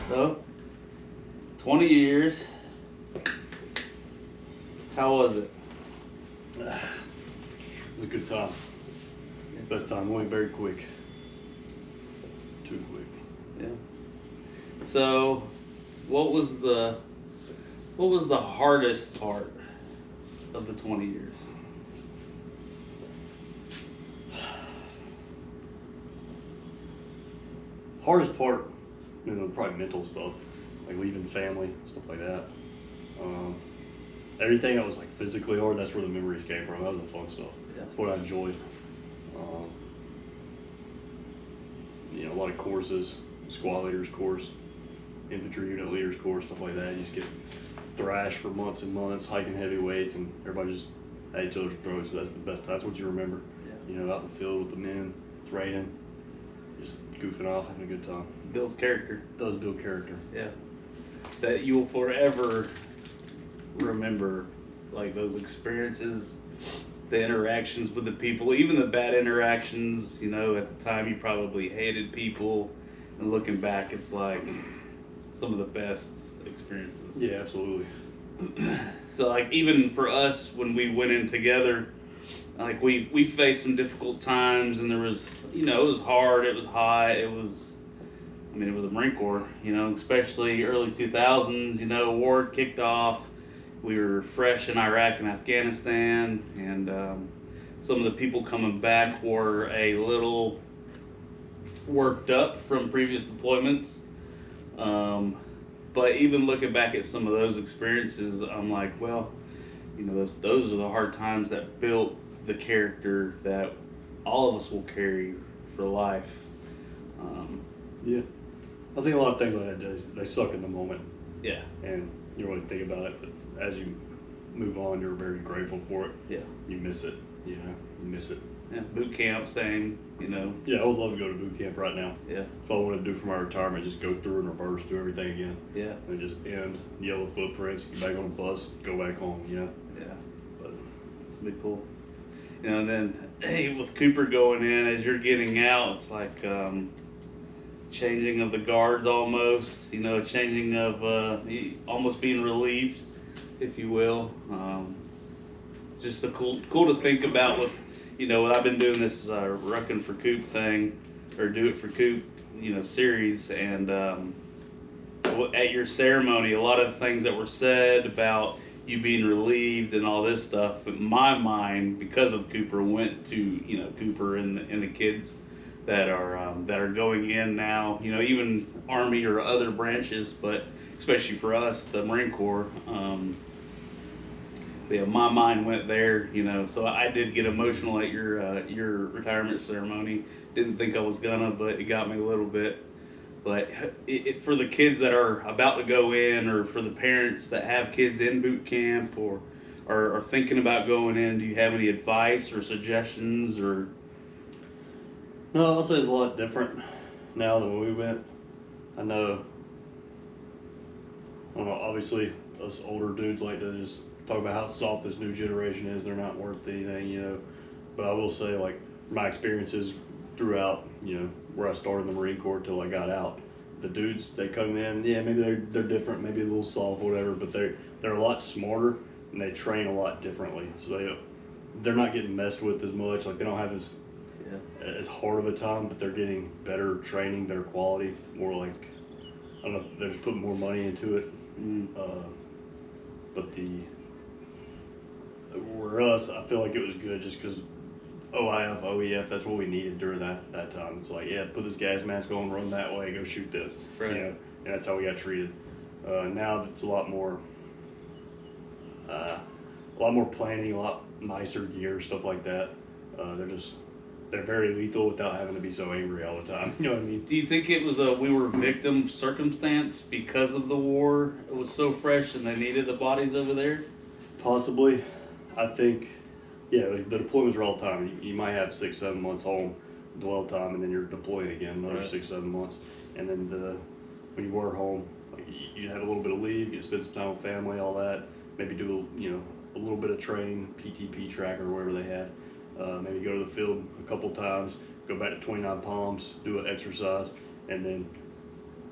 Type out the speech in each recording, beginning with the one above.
So, 20 years. How was it? It was a good time. Best time. Went very quick. Too quick. Yeah. So, what was the hardest part of the 20 years? Hardest part, probably mental stuff, like leaving family, stuff like that. Everything that was like physically hard, that's where the memories came from. That was the fun stuff. Yeah. That's what I enjoyed. A lot of courses, squad leaders course, infantry unit leaders course, stuff like that. You just get thrashed for months and months, hiking heavy weights, and everybody just at each other's throats. So that's the best. That's what you remember. Yeah. Out in the field with the men, it's raining, just goofing off, having a good time. Builds character. Does build character. Yeah. That you will forever remember, like those experiences, the interactions with the people, even the bad interactions. At the time you probably hated people, and looking back, it's like some of the best experiences. Yeah, absolutely. So like even for us when we went in together, like we faced some difficult times, and there was it was hard, it was hot, it was a Marine Corps, especially early 2000s, war kicked off. We were fresh in Iraq and Afghanistan, and some of the people coming back were a little worked up from previous deployments. But even looking back at some of those experiences, I'm like, well, those are the hard times that built the character that all of us will carry for life. Yeah. I think a lot of things like that, they suck in the moment. Yeah. And you don't really think about it, but as you move on, you're very grateful for it. Yeah. You miss it, you miss it. Yeah, boot camp, same, Yeah, I would love to go to boot camp right now. Yeah. That's what I want to do for my retirement, just go through and reverse, do everything again. Yeah. And just end, yellow footprints, get back on the bus, go back home, Yeah. But it'd be cool. And then, with Cooper going in, as you're getting out, it's like changing of the guards almost, changing of almost being relieved, if you will. It's just cool to think about with, I've been doing this Ruckin' for Coop thing, or Do It for Coop, series, and at your ceremony, a lot of things that were said about you being relieved and all this stuff, in my mind, because of Cooper, went to, Cooper and the kids that are going in now, even Army or other branches, but especially for us, the Marine Corps. Yeah, my mind went there, so I did get emotional at your retirement ceremony. Didn't think I was gonna, but it got me a little bit. But for the kids that are about to go in, or for the parents that have kids in boot camp or are thinking about going in, do you have any advice or suggestions? Or no, I'll say it's a lot different now than when we went. I know, obviously us older dudes like to just talk about how soft this new generation is. They're not worth anything, But I will say, like, my experiences throughout, where I started in the Marine Corps till I got out, the dudes, they come in, yeah, maybe they're different, maybe a little soft, whatever, but they're a lot smarter and they train a lot differently. So they're not getting messed with as much. Like, they don't have as hard of a time, but they're getting better training, better quality, more like, I don't know, they're just putting more money into it. But for us, I feel like it was good just because OIF, OEF, that's what we needed during that time. It's like, yeah, put this gas mask on, run that way, go shoot this. Right. And that's how we got treated. Now it's a lot more planning, a lot nicer gear, stuff like that. They're very lethal without having to be so angry all the time. You know what I mean? do you think it was we were victim circumstance because of the war? It was so fresh and they needed the bodies over there? Possibly. I think, yeah, the deployments are all the time. You might have 6-7 months home dwell time, and then you're deploying again another 6-7 months. And then when you were home, like, you had a little bit of leave, you spend some time with family, all that. Maybe do a little bit of training, PTP track or wherever they had. Maybe go to the field a couple times, go back to 29 Palms, do an exercise, and then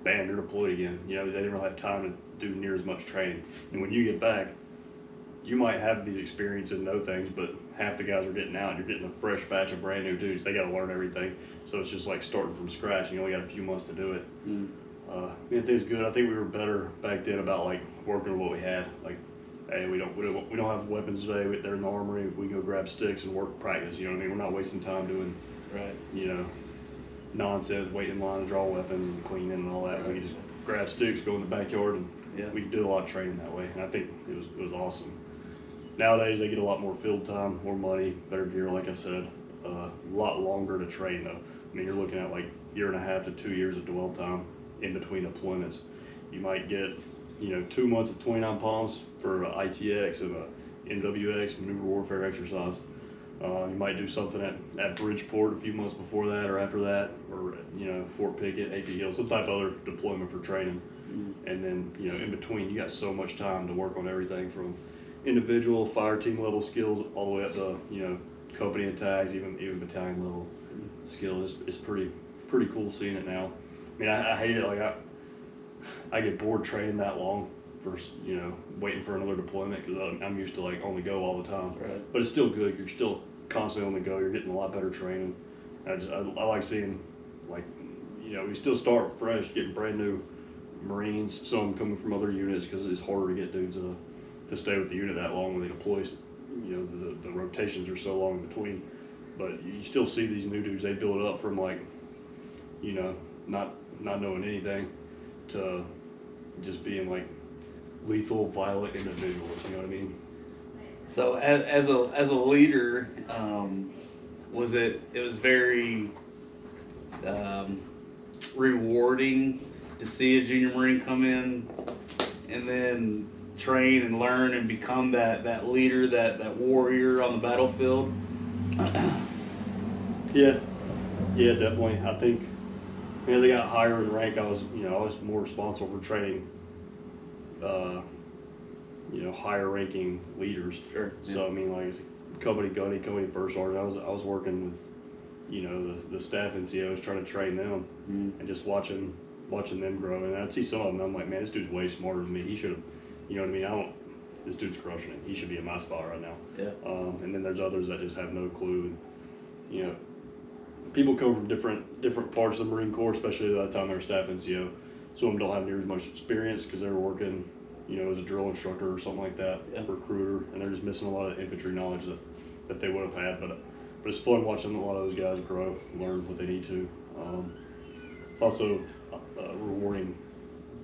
bam, you're deployed again. You know, they didn't really have time to do near as much training. And when you get back, you might have these experiences and know things, but half the guys are getting out. You're getting a fresh batch of brand new dudes. They got to learn everything. So it's just like starting from scratch. And you only got a few months to do it. I think it's good. I think we were better back then about like working with what we had. Like, hey, we don't have weapons today. They're in the armory. We can go grab sticks and work practice. You know what I mean? We're not wasting time doing, you know, nonsense, waiting in line to draw weapons and cleaning and all that. We could just grab sticks, go in the backyard, and we could do a lot of training that way. And I think it was awesome. Nowadays they get a lot more field time, more money, better gear. Like I said, a lot longer to train though. I mean, you're looking at like 1.5 to 2 years of dwell time in between deployments. You might get, you know, 2 months of 29 palms for a ITX and a MWX, maneuver warfare exercise. You might do something at Bridgeport a few months before that or after that, or, you know, Fort Pickett, AP Hill, some type of other deployment for training. And then, you know, in between, you got so much time to work on everything from individual fire team level skills all the way up to, you know, company and tags, even battalion level skills. It's pretty cool seeing it now. I mean, I hate it. Like I get bored training that long for, you know, waiting for another deployment because I'm used to like on the go all the time. Right. But it's still good. You're still constantly on the go. You're getting a lot better training. I like seeing, like, you know, we still start fresh, getting brand new Marines, some coming from other units because it's harder to get dudes to stay with the unit that long when they deploy. You know, the rotations are so long in between. But you still see these new dudes, they build up from like, you know, not knowing anything to just being like lethal, violent individuals. You know what I mean? So as a leader, it was very rewarding to see a junior Marine come in and then train and learn and become that leader, that warrior on the battlefield. Yeah, definitely. I think, you know, they got higher in rank. I was more responsible for training, you know, higher ranking leaders. Sure. So I mean, like company gunny, company first sergeant. I was working with, you know, the staff NCOs trying to train them, and just watching them grow. And I'd see some of them. I'm like, man, this dude's way smarter than me. He should have, you know what I mean? This dude's crushing it. He should be in my spot right now. Yeah. And then there's others that just have no clue. And, you know, people come from different parts of the Marine Corps, especially by the time they're staff NCO. Some of them don't have near as much experience because they were working, you know, as a drill instructor or something like that, recruiter, and they're just missing a lot of infantry knowledge that they would have had. But it's fun watching a lot of those guys grow, learn what they need to. It's also rewarding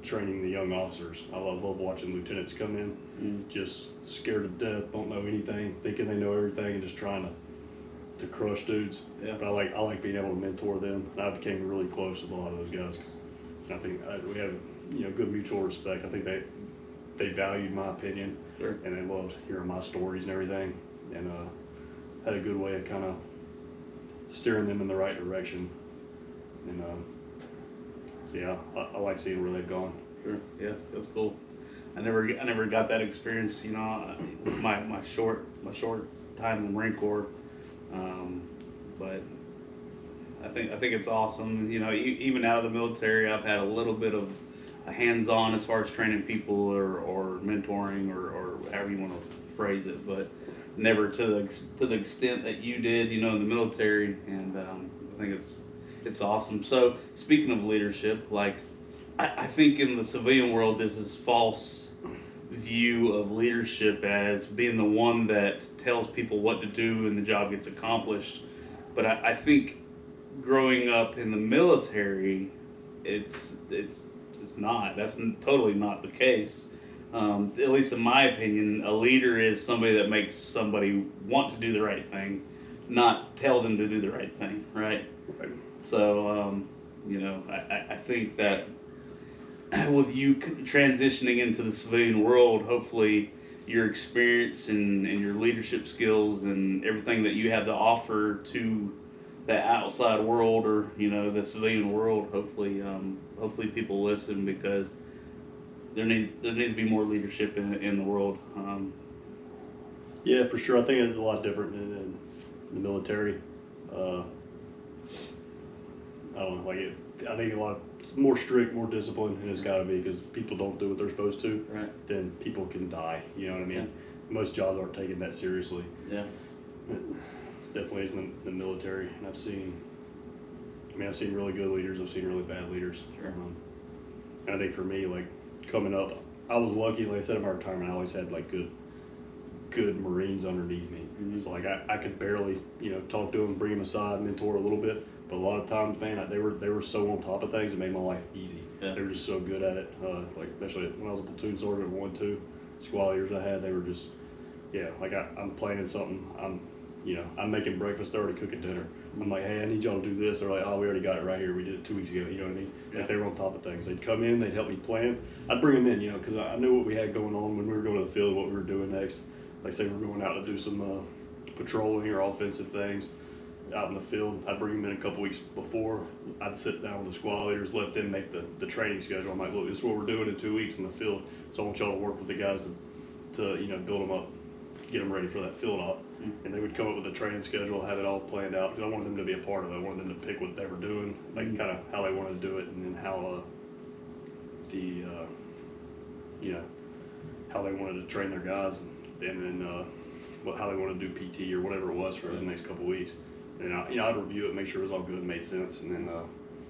training the young officers. I love watching lieutenants come in, just scared to death, don't know anything, thinking they know everything, and just trying to crush dudes. Yeah. But I like being able to mentor them. And I became really close with a lot of those guys. 'Cause I think we have, you know, good mutual respect. I think they valued my opinion, and they loved hearing my stories and everything, and had a good way of kind of steering them in the right direction. And so yeah, I like seeing where they've gone. Sure. Yeah, that's cool. I never got that experience, you know, with my short time in the Marine Corps. But I think it's awesome. You know, even out of the military, I've had a little bit of a hands-on as far as training people or mentoring or however you want to phrase it, but never to the extent that you did, you know, in the military. And I think it's awesome. So speaking of leadership, like I think in the civilian world, there's this false view of leadership as being the one that tells people what to do and the job gets accomplished. But I think growing up in the military, it's not. That's totally not the case. At least in my opinion, a leader is somebody that makes somebody want to do the right thing, not tell them to do the right thing, right? So, you know, I think that with you transitioning into the civilian world, hopefully your experience and your leadership skills and everything that you have to offer to the outside world, or, you know, the civilian world, hopefully people listen, because there needs to be more leadership in the world. Yeah, for sure. I think it's a lot different in the military. I don't know, like I think a lot of more strict, more disciplined, and it's got to be because people don't do what they're supposed to. Right. Then people can die. You know what I mean? Yeah. Most jobs aren't taken that seriously. Yeah. It definitely is in the military, and I've seen really good leaders. I've seen really bad leaders. Sure. And I think for me, like coming up, I was lucky. Like I said in my retirement, I always had like good Marines underneath me. Mm-hmm. So like I could barely, talk to them, bring them aside, mentor a little bit. But a lot of times, man, they were so on top of things, it made my life easy. Yeah. They were just so good at it. Like especially when I was a platoon sergeant, 1-2 squad leaders I had, they were just, like I'm planning something. I'm making breakfast, they're already cooking dinner. I'm like, hey, I need y'all to do this. They're like, oh, we already got it right here. We did it 2 weeks ago. You know what I mean? Yeah. Like they were on top of things. They'd come in, they'd help me plan. I'd bring them in, because I knew what we had going on when we were going to the field, what we were doing next. Like say we're going out to do some patrolling or offensive things out in the field. I'd bring them in a couple weeks before. I'd sit down with the squad leaders, let them make the training schedule. I'm like, look, this is what we're doing in 2 weeks in the field. So I want y'all to work with the guys to build them up, get them ready for that field op. And they would come up with a training schedule, have it all planned out, because I wanted them to be a part of it. I wanted them to pick what they were doing, like kind of how they wanted to do it, and then how how they wanted to train their guys, and then how they wanted to do PT or whatever it was for the next couple of weeks. And I'd review it, make sure it was all good, made sense, and then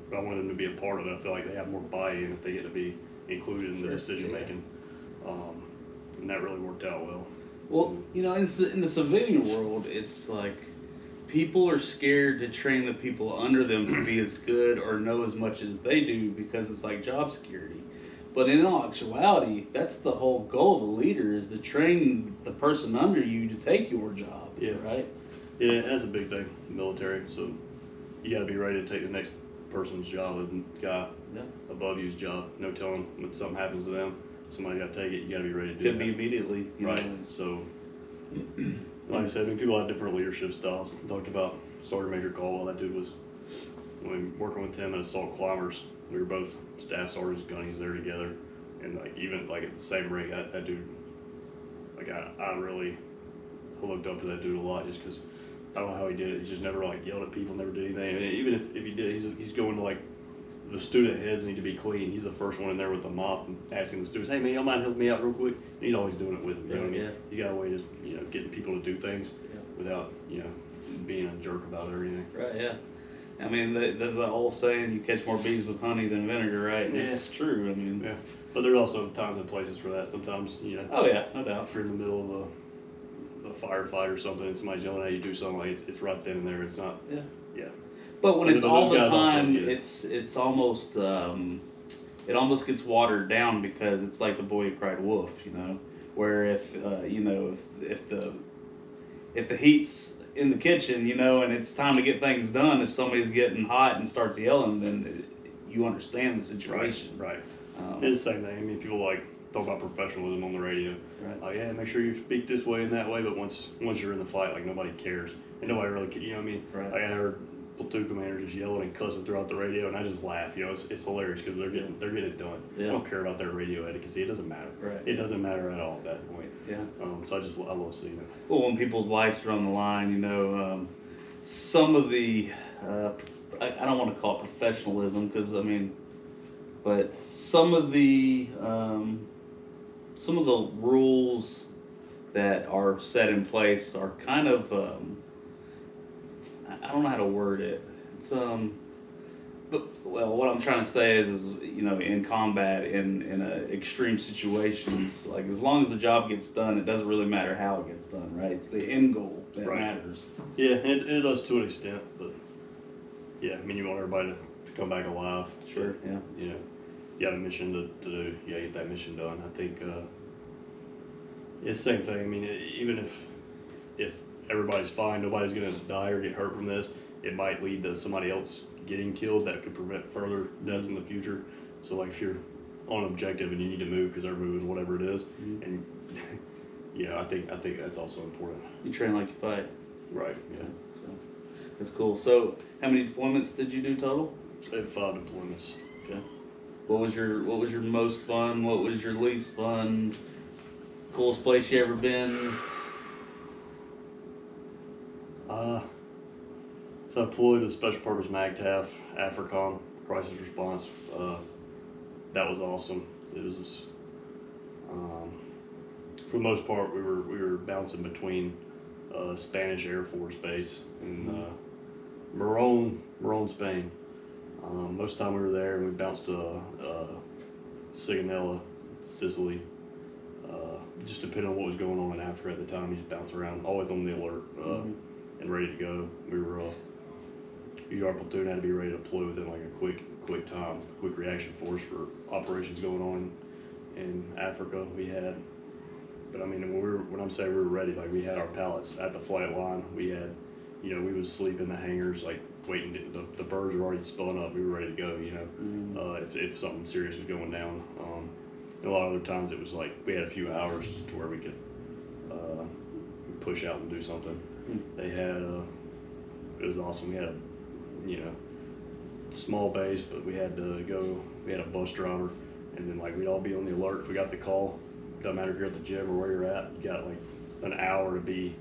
but I wanted them to be a part of it. I feel like they have more buy-in if they get to be included in the decision making, and that really worked out well. Well, in the civilian world, it's like people are scared to train the people under them to be as good or know as much as they do because it's like job security. But in all actuality, that's the whole goal of a leader, is to train the person under you to take your job. Yeah. Right? Yeah, that's a big thing in the military. So you got to be ready to take the next person's job, and the guy above you's job. No telling when something happens to them. Somebody got to take it. You got to be ready to do it. Could be immediately. Right. So, like I said, people have different leadership styles. I talked about Sergeant Major Caldwell. That dude was, when working with him at Assault Climbers, we were both staff sergeants, gunnies there together, and like even like at the same rig, that dude, like I looked up to that dude a lot just because I don't know how he did it. He just never like yelled at people, never did anything. And even if he did, he's going to like the student heads need to be clean. He's the first one in there with the mop and asking the students, hey man, y'all mind helping me out real quick? And he's always doing it with them. You know what I mean? He's got a way of getting people to do things without being a jerk about it or anything. Right. Yeah. I mean, there's that old saying, you catch more bees with honey than vinegar, right? And it's true. I mean, but there's also times and places for that. Sometimes, oh yeah, no doubt. If you're in the middle of a firefight or something, and somebody's yelling at you to do something, like it's right then and there. It's not. Yeah. But when it's all the time, it's almost it almost gets watered down because it's like the boy who cried wolf, Where if the heat's in the kitchen, and it's time to get things done, if somebody's getting hot and starts yelling, then you understand the situation. Right. It's the same thing. I mean, people like talk about professionalism on the radio. Right. Oh yeah, make sure you speak this way and that way. But once you're in the fight, like nobody cares, and nobody really, you know what I mean? Right. Like I heard platoon commanders just yelling and cussing throughout the radio, and I just laugh. It's hilarious because they're getting it done. Yeah. I don't care about their radio etiquette. It doesn't matter. Right. It doesn't matter at all at that point. Yeah. So I love seeing it. Well, when people's lives are on the line, some of the I don't want to call it professionalism because but some of the rules that are set in place are kind of I don't know how to word it. It's what I'm trying to say is in combat, in extreme situations, like as long as the job gets done, it doesn't really matter how it gets done, right? It's the end goal that matters. Yeah, it does to an extent, but yeah, you want everybody to come back alive. Sure. But, you got a mission to do. You gotta get that mission done. I think it's the same thing. Even if everybody's fine, nobody's gonna die or get hurt from this, it might lead to somebody else getting killed that could prevent further deaths in the future. So like if you're on objective and you need to move because they're moving, whatever it is, and I think that's also important. You train like you fight. Right. Yeah. So that's cool. So how many deployments did you do total? I had 5 deployments. Okay. What was your most fun? What was your least fun? Coolest place you ever been? So I deployed with Special Purpose MAGTF, AFRICOM, crisis response. That was awesome. It was, for the most part, we were bouncing between Spanish Air Force Base and Morón, Spain. Most of the time we were there, and we bounced to Sigonella, Sicily. Just depending on what was going on in Africa at the time, you just bounce around, always on the alert and ready to go. We were usually our platoon had to be ready to deploy within like a quick time, quick reaction force for operations going on in Africa. We had, but I mean, when I'm saying we were ready, like we had our pallets at the flight line. We had, we would sleep in the hangars, like waiting. The birds were already spun up. We were ready to go. If something serious was going down. And a lot of other times it was like we had a few hours to where we could push out and do something. They had it was awesome. We had a small base, but we had to go. We had a bus driver, and then like we'd all be on the alert if we got the call. Doesn't matter if you're at the gym or where you're at. You got like an hour to be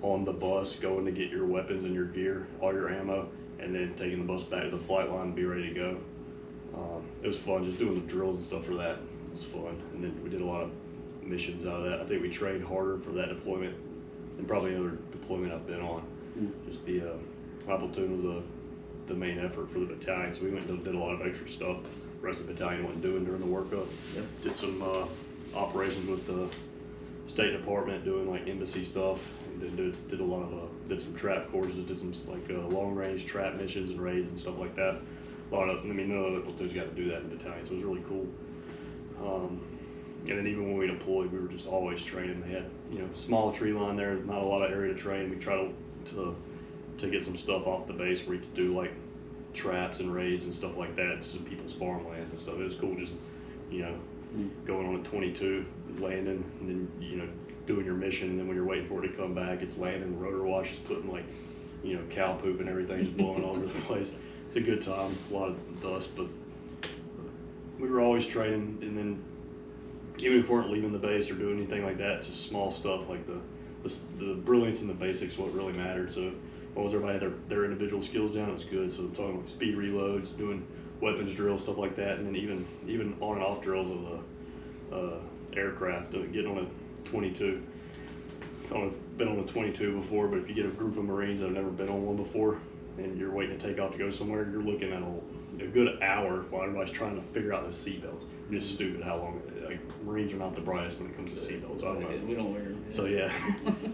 on the bus, going to get your weapons and your gear, all your ammo, and then taking the bus back to the flight line and be ready to go. It was fun just doing the drills and stuff for that. It was fun, and then we did a lot of missions out of that. I think we trained harder for that deployment than probably any other deployment I've been on. Just my platoon was the main effort for the battalion, so we went and did a lot of extra stuff. The rest of the battalion wasn't doing during the workup. Did some operations with the State Department, doing like embassy stuff, and then did a lot of did some trap courses, did some like long range trap missions and raids and stuff like that. None other platoons got to do that in the battalion, so it was really cool. And then even when we deployed, we were just always training. They had, small tree line there, not a lot of area to train. We tried to get some stuff off the base where you could do like traps and raids and stuff like that, just in people's farmlands and stuff. It was cool just, going on a 22, landing, and then, doing your mission, and then when you're waiting for it to come back, it's landing, rotor wash is putting like, cow poop and everything just blowing all over the place. It's a good time, a lot of dust, but we were always training. And then even if we weren't leaving the base or doing anything like that, just small stuff like the brilliance and the basics, what really mattered. So once everybody had their individual skills down, it was good. So I'm talking about speed reloads, doing weapons drills, stuff like that, and then even on and off drills of the aircraft, getting on a 22. I don't know if I've been on a 22 before, but if you get a group of Marines that have never been on one before, and you're waiting to take off to go somewhere, you're looking at a good hour while everybody's trying to figure out the seatbelts. It's just stupid how long. Like, Marines are not the brightest when it comes to seatbelts. I don't know. We don't wear them. So yeah.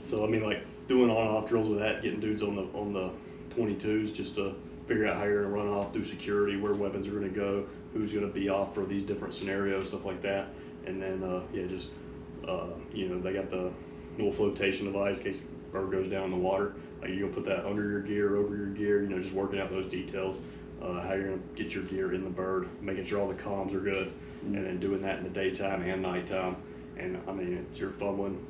So I mean, like doing on and off drills with that, getting dudes on the 22s just to figure out how you're gonna run off, do security, where weapons are gonna go, who's gonna be off for these different scenarios, stuff like that. And then they got the little flotation device in case the bird goes down in the water. Like you're gonna put that under your gear, over your gear, just working out those details, how you're gonna get your gear in the bird, making sure all the comms are good, and then doing that in the daytime and nighttime. And I mean, it's your fun one,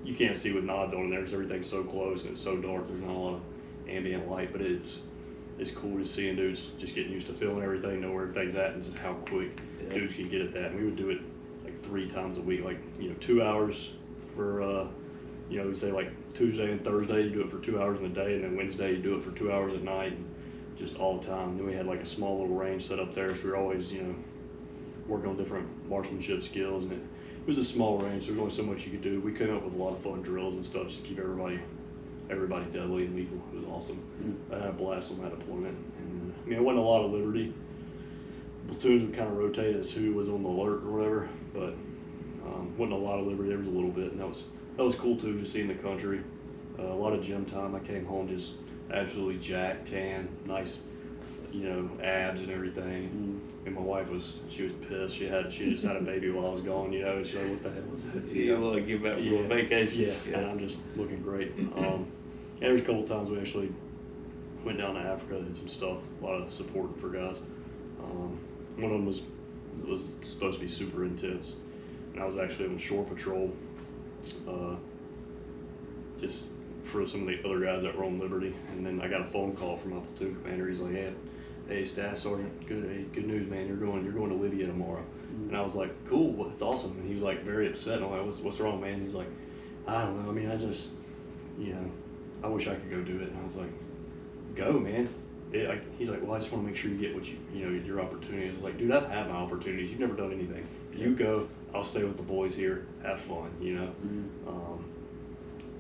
you can't see with nods on there because everything's so close and it's so dark, there's not a lot of ambient light, but it's cool just seeing dudes just getting used to feeling everything, know where everything's at, and just how quick dudes can get at that. And we would do it like 3 times a week, like 2 hours for we say like Tuesday and Thursday you do it for 2 hours in the day, and then Wednesday you do it for 2 hours at night, and just all the time. Then we had like a small little range set up there, so we were always working on different marksmanship skills, and it was a small range, so there's only so much you could do. We came up with a lot of fun drills and stuff just to keep everybody deadly and lethal. It was awesome. I had a blast on that deployment. And it wasn't a lot of liberty. Platoons would kind of rotate as who was on the alert or whatever, but wasn't a lot of liberty. There was a little bit, and that was cool too, just seeing the country. A lot of gym time. I came home just absolutely jacked, tan, nice, abs and everything. And my wife she was pissed. She just had a baby while I was gone. She's like, what the hell was that? You give back for a vacation. Yeah, and I'm just looking great. And there was a couple times we actually went down to Africa, did some stuff, a lot of support for guys. One of them was supposed to be super intense, and I was actually on shore patrol, just for some of the other guys that were on liberty. And then I got a phone call from my platoon commander. He's like, hey Staff Sergeant, good news, man. You're going to Libya tomorrow. And I was like, cool, well, that's awesome. And he was like very upset. And I'm like, what's wrong, man? He's like, I don't know. I mean, I just, I wish I could go do it. And I was like, go, man. he's like, well, I just want to make sure you get what your opportunities. I was like, dude, I've had my opportunities. You've never done anything. You go. I'll stay with the boys here. Have fun.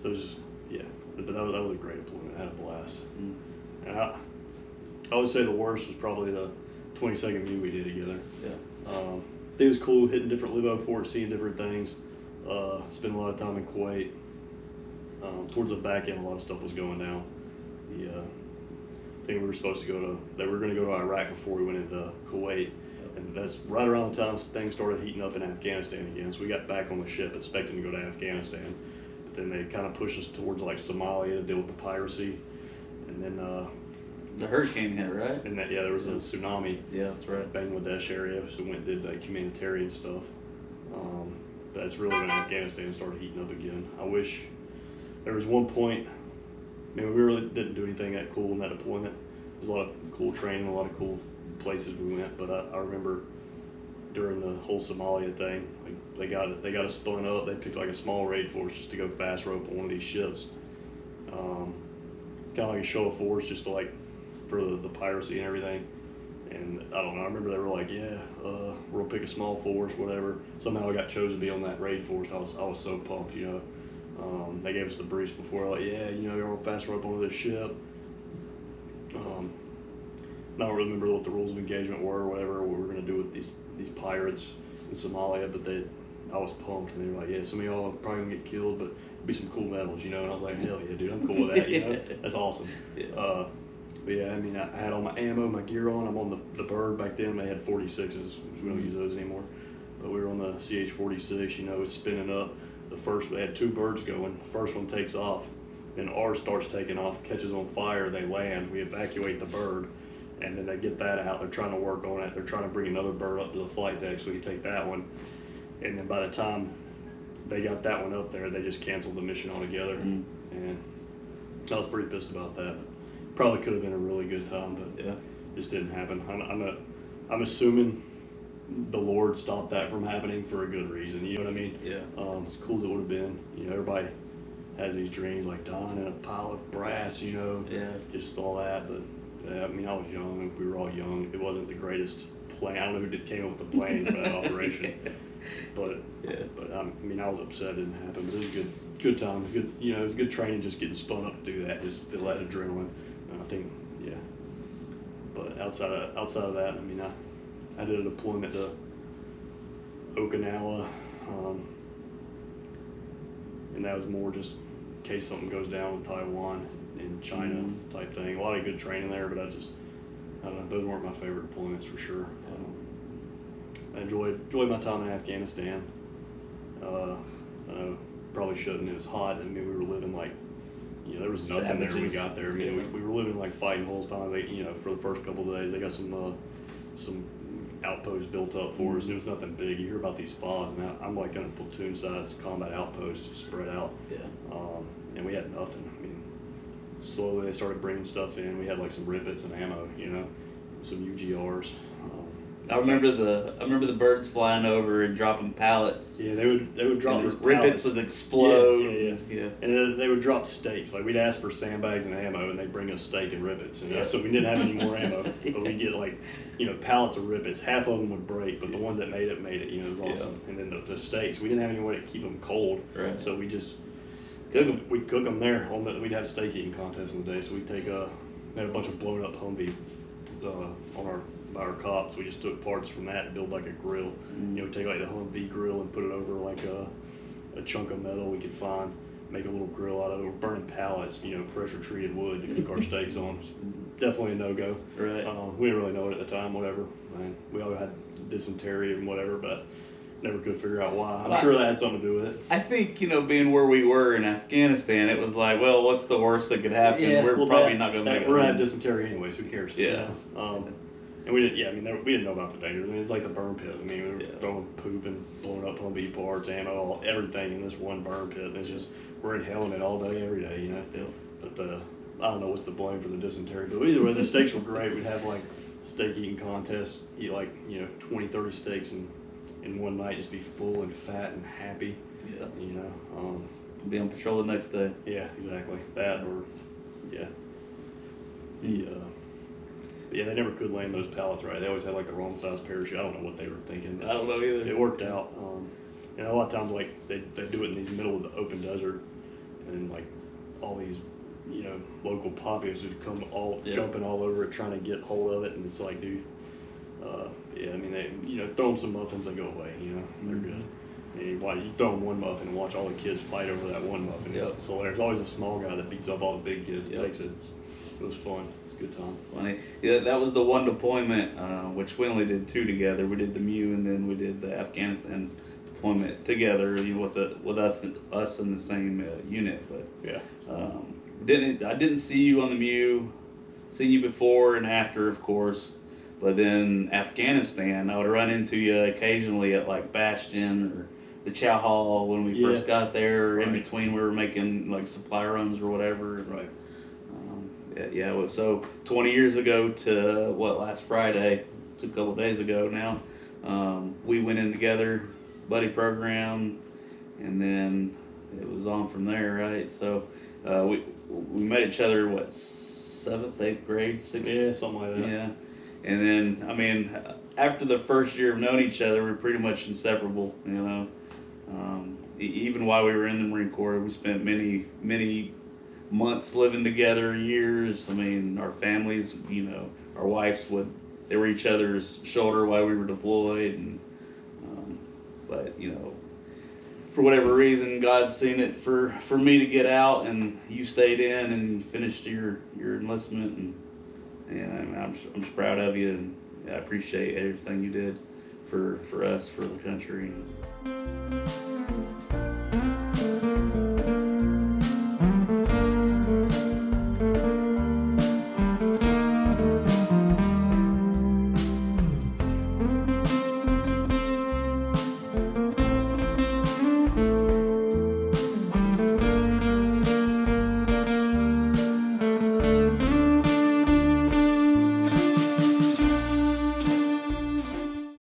So it was just, yeah. But that was a great deployment. I had a blast. And I would say the worst was probably the 22nd view we did together. Yeah. I think it was cool hitting different live-out ports, seeing different things. Spent a lot of time in Kuwait. Towards the back end, a lot of stuff was going down. I think we were supposed to they were going to go to Iraq before we went into Kuwait. And that's right around the time things started heating up in Afghanistan again. So we got back on the ship expecting to go to Afghanistan. But then they kind of pushed us towards like Somalia to deal with the piracy. And then the hurricane hit, right? And there was a tsunami. Yeah, that's right. Bangladesh area. So we went and did like humanitarian stuff. But that's really when Afghanistan started heating up again. I wish there was one point. We really didn't do anything that cool in that deployment. There was a lot of cool training, a lot of cool places we went. But I remember during the whole Somalia thing, they got us spun up. They picked like a small raid force just to go fast rope on one of these ships. Kind of like a show of force, just to like for the piracy and everything. And I don't know. I remember they were like, we'll pick a small force, whatever. Somehow I got chosen to be on that raid force. I was so pumped, They gave us the briefs before, like, you're all fast rope onto this ship. I don't really remember what the rules of engagement were or whatever, what we were going to do with these pirates in Somalia, but I was pumped, and they were like, some of y'all are probably going to get killed, but it'll be some cool medals, And I was like, hell yeah, dude, I'm cool with that, That's awesome. Yeah. But yeah, I had all my ammo, my gear on. I'm on the Bird back then. They had 46s, which we don't use those anymore. But we were on the CH-46, it's spinning up. They had two birds going. The first one takes off, then ours starts taking off, catches on fire, they land, we evacuate the bird, and then they get that out. They're trying to work on it. They're trying to bring another bird up to the flight deck so we can take that one. And then by the time they got that one up there, they just canceled the mission altogether. And I was pretty pissed about that. Probably could have been a really good time, but just didn't happen. I'm assuming the Lord stopped that from happening for a good reason. You know what I mean? Yeah. As cool as it would have been. Everybody has these dreams like dying in a pile of brass. Just all that. But I was young. We were all young. It wasn't the greatest plan. I don't know who came up with the planning for that operation. But I was upset it didn't happen. But it was a good time. It was good training. Just getting spun up to do that. Just feel that adrenaline. I think, But outside of that, I did a deployment to Okinawa, and that was more just in case something goes down with Taiwan and China type thing. A lot of good training there, but I don't know. Those weren't my favorite deployments for sure. I enjoyed my time in Afghanistan. I know probably shouldn't. It was hot. We were living like. There was nothing there when we got there. We were living like fighting holes. Finally, for the first couple of days, they got some outposts built up for us. There was nothing big. You hear about these FOS, and I'm like on a platoon-sized combat outpost, just spread out. And we had nothing. Slowly they started bringing stuff in. We had like some rivets and ammo, some UGRs. I remember the birds flying over and dropping pallets. Yeah, they would drop these rivets would explode. Yeah. And then they would drop steaks. Like we'd ask for sandbags and ammo, and they'd bring us steak and rivets. So we didn't have any more ammo, but we'd get like pallets of rivets. Half of them would break, but the ones that made it. It was awesome. And then the steaks, we didn't have any way to keep them cold, right. So we just cook them. We'd cook them there. We'd have steak eating contests in the day. So we'd take we had a bunch of blown up Humvee by our cops. We just took parts from that to build like a grill. Take like the Humvee grill and put it over like a chunk of metal we could find, make a little grill out of it. We're burning pallets, pressure treated wood to cook our steaks on. Definitely a no-go. Right. We didn't really know it at the time, whatever. We all had dysentery and whatever, but never could figure out why. I'm sure that had something to do with it. I think, being where we were in Afghanistan, it was like, well, what's the worst that could happen? We're probably not going to make it. We're at dysentery anyways, who cares? Yeah. And we didn't, we didn't know about the danger. It's like the burn pit. We were throwing poop and blowing up Humvee parts, ammo, everything in this one burn pit. And it's just, we're in hell in it all day, every day, But I don't know what's to blame for the dysentery. But either way, the steaks were great. We'd have like steak eating contests, eat like, 20, 30 steaks in one night, just be full and fat and happy. Yeah. Be on patrol the next day. Yeah, exactly. That or, But yeah, they never could land those pallets right. They always had like the wrong size parachute. I don't know what they were thinking. I don't know either. It worked out. You know, a lot of times like they do it in these middle of the open desert, and like all these, you know, local poppies would come all jumping all over it trying to get hold of it, and it's like, dude, yeah, I mean, they, you know, throw them some muffins, they go away, you know, they're good. And you throw them one muffin and watch all the kids fight over that one muffin. So there's always a small guy that beats up all the big kids. Takes it. It was fun. It's a good time. It's funny. Yeah, that was the one deployment, which we only did 2 together. We did the MEU and then we did the Afghanistan deployment together, you know, with us in the same unit. But yeah, I didn't see you on the MEU. Seen you before and after, of course. But then Afghanistan, I would run into you occasionally at like Bastion or the Chow Hall when we first got there. Or in between, we were making like supply runs or whatever. Right. Yeah. It was so 20 years ago to last Friday, it's a couple of days ago now. We went in together, buddy program, and then it was on from there, right? So we met each other 7th, 8th grade, 6th. Yeah, something like that. Yeah. And then, I mean, after the first year of knowing each other, we're pretty much inseparable, you know. Even while we were in the Marine Corps, we spent many months living together, years. I mean, our families, you know, our wives they were each other's shoulder while we were deployed. And, but, you know, for whatever reason, God's seen it for me to get out, and you stayed in and finished your enlistment. And I'm just proud of you, and I appreciate everything you did for us, for the country.